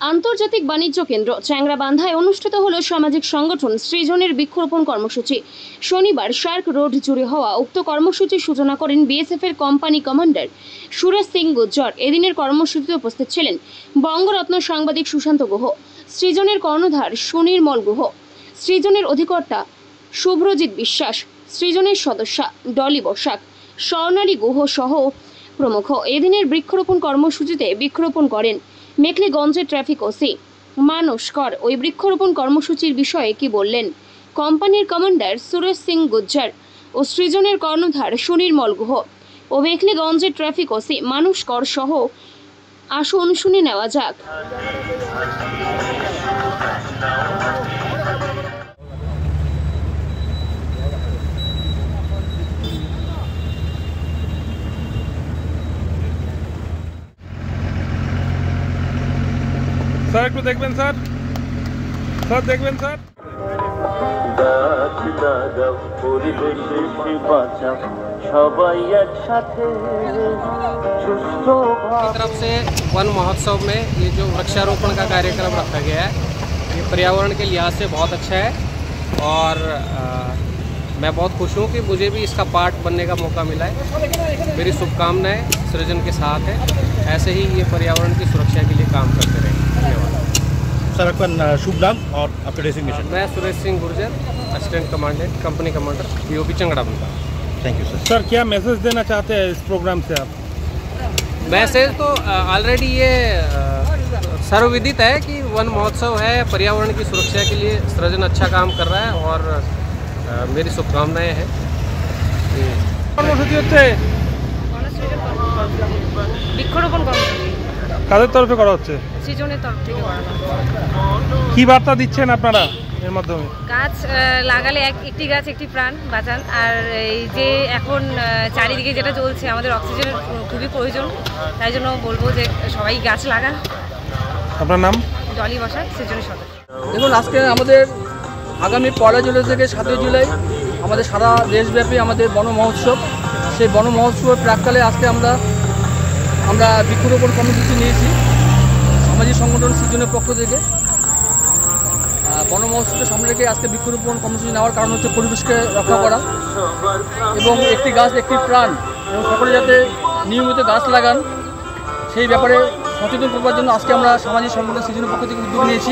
আন্তর্জাতিক বাণিজ্য কেন্দ্র চ্যাংরাবান্ধায় অনুষ্ঠিত হলো সামাজিক সংগঠন সৃজনের বৃক্ষরোপণ কর্মসূচি। শনিবার শার্ক রোড জুড়ে হওয়া উক্ত কর্মসূচির সূচনা করেন বিএসএফ এর কোম্পানি কমান্ডার সুরেশ সিং গুর্জর। এদিনের কর্মসূচিতে উপস্থিত ছিলেন বঙ্গরত্ন সাংবাদিক সুশান্ত গুহ, সৃজনের কর্ণধার সুনির্মল গুহ, সৃজনের অধিকর্তা শুভ্রজিৎ বিশ্বাস, সৃজনের সদস্যা ডলি বসাক, স্বর্ণালী গুহ সহ প্রমুখ। এদিনের বৃক্ষরোপণ কর্মসূচিতে বৃক্ষরোপণ করেন মেখলিগঞ্জের ট্রাফিক ওসি মানস কর। ওই বৃক্ষরোপণ কর্মসূচির বিষয়ে কি বললেন কোম্পানির কমান্ডার সুরেশ সিং গুর্জর ও সৃজনের কর্ণধার সুনির্মল গুহ ও মেখলিগঞ্জের ট্রাফিক ওসি মানস কর সহ আসুন শুনে নেওয়া যাক। স্যার একটু দেখবেন স্যার, স্যার দেখবেন স্যার। तरफ से वन महोत्सव में ये जो वृक्षारोपण का कार्यक्रम रखा गया है, ये पर्यावरण के लिहाज से बहुत अच्छा है और मैं बहुत खुश हूँ कि मुझे भी इसका पार्ट बनने का मौका मिला है। मेरी शुभकामनाएं सृजन के साथ है, ऐसे ही ये पर्यावरण की सुरक्षा के लिए काम करते रहें। धन्यवाद सर। आपका शुभ नाम और आपका डेजिग्नेशन? मैं Suresh Singh Gurjar, assistant commandant, company commander, BOP Changrabandha. Thank you sir. Sir क्या मैसेज देना चाहते हैं इस प्रोग्राम से आप? मैसेज तो ऑलरेडी ये सर्वविदित है कि वन महोत्सव है, पर्यावरण की सुरक्षा के लिए सृजन अच्छा काम कर रहा है और मेरी शुभकामनाएं हैं। কর্মসূচি হচ্ছে বৃক্ষরোপণ কর্মসূচি কাদের তরফে করা হচ্ছে? সৃজনের তরফ থেকে করানো। কি বার্তা দিচ্ছেন আপনারা এর মাধ্যমে? গাছ লাগালে একটি গাছ একটি প্রাণ বাঁচান। আর এই যে এখন চারিদিকে যেটা চলছে, আমাদের অক্সিজেনের খুবই প্রয়োজন, তাই জন্য বলবো যে সবাই গাছ লাগান। আপনার নাম? ডলি বসাক, সৃজনের সদস্য। দেখুন, আজকে আমাদের আগামী 1 জুলাই থেকে 7 জুলাই আমাদের সারা দেশব্যাপী আমাদের বন মহোৎসব। সেই বন মহোৎসবের প্রাক্কালে আজকে আমরা বৃক্ষরোপণ কর্মসূচি নিয়েছি সামাজিক সংগঠন সৃজনের পক্ষ থেকে। বন মহোৎসবকে সামনে রেখে আজকে বৃক্ষরোপণ কর্মসূচি নেওয়ার কারণ হচ্ছে পরিবেশকে রক্ষা করা এবং একটি গাছ একটি প্রাণ, এবং সকলে যাতে নিয়মিত গাছ লাগান সেই ব্যাপারে সচেতন করবার জন্য আজকে আমরা সামাজিক সংগঠন সৃজনের পক্ষ থেকে উদ্যোগ নিয়েছি।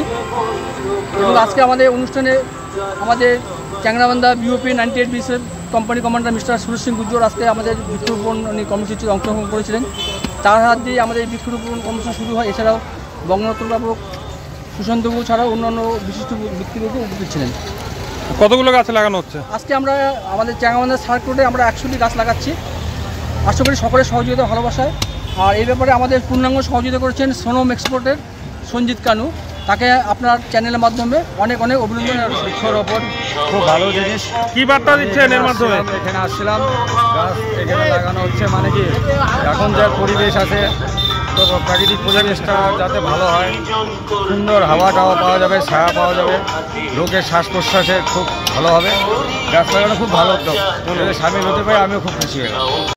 এবং আজকে আমাদের অনুষ্ঠানে আমাদের Changrabandha BOP 98 BSF company commander mister Suresh Singh Gurjar আজকে আমাদের বৃক্ষরোপণ কর্মসূচিতে অংশগ্রহণ করেছিলেন। তার হাত দিয়ে আমাদের বৃক্ষরোপণ কর্মসূচি শুরু হয়। এছাড়াও বঙ্গরত্ন সুশান্ত গুহ ছাড়াও অন্যান্য বিশিষ্ট ব্যক্তিবর্গ উপস্থিত ছিলেন। কতগুলো গাছ লাগানো হচ্ছে? আজকে আমরা আমাদের চ্যাংরাবান্ধা শার্ক রোডে আমরা 100টি গাছ লাগাচ্ছি। আশা করি সকলের সহযোগিতা ভালোবাসায়। আর এই ব্যাপারে আমাদের পূর্ণাঙ্গ সহযোগিতা করেছেন সোনম এক্সপোর্টের সঞ্জিত কানু, তাকে আপনার চ্যানেলের মাধ্যমে অনেক অনেক অভিনন্দন। বৃক্ষরোপণ খুব ভালো জিনিস। কি বার্তা দিচ্ছেন এর মাধ্যমে? এখানে আসছিলাম, গাছ এখানে লাগানো হচ্ছে, মানে কি এখন যে পরিবেশ আছে, তো প্রাকৃতিক পরিবেশটা যাতে ভালো হয়, সুন্দর হাওয়া টাওয়া পাওয়া যাবে, ছায়া পাওয়া যাবে, লোকের শ্বাস প্রশ্বাসে খুব ভালো হবে। গাছ লাগানো খুব ভালো উদ্যোগ, সামিল হতে পারে, আমিও খুব খুশি হই।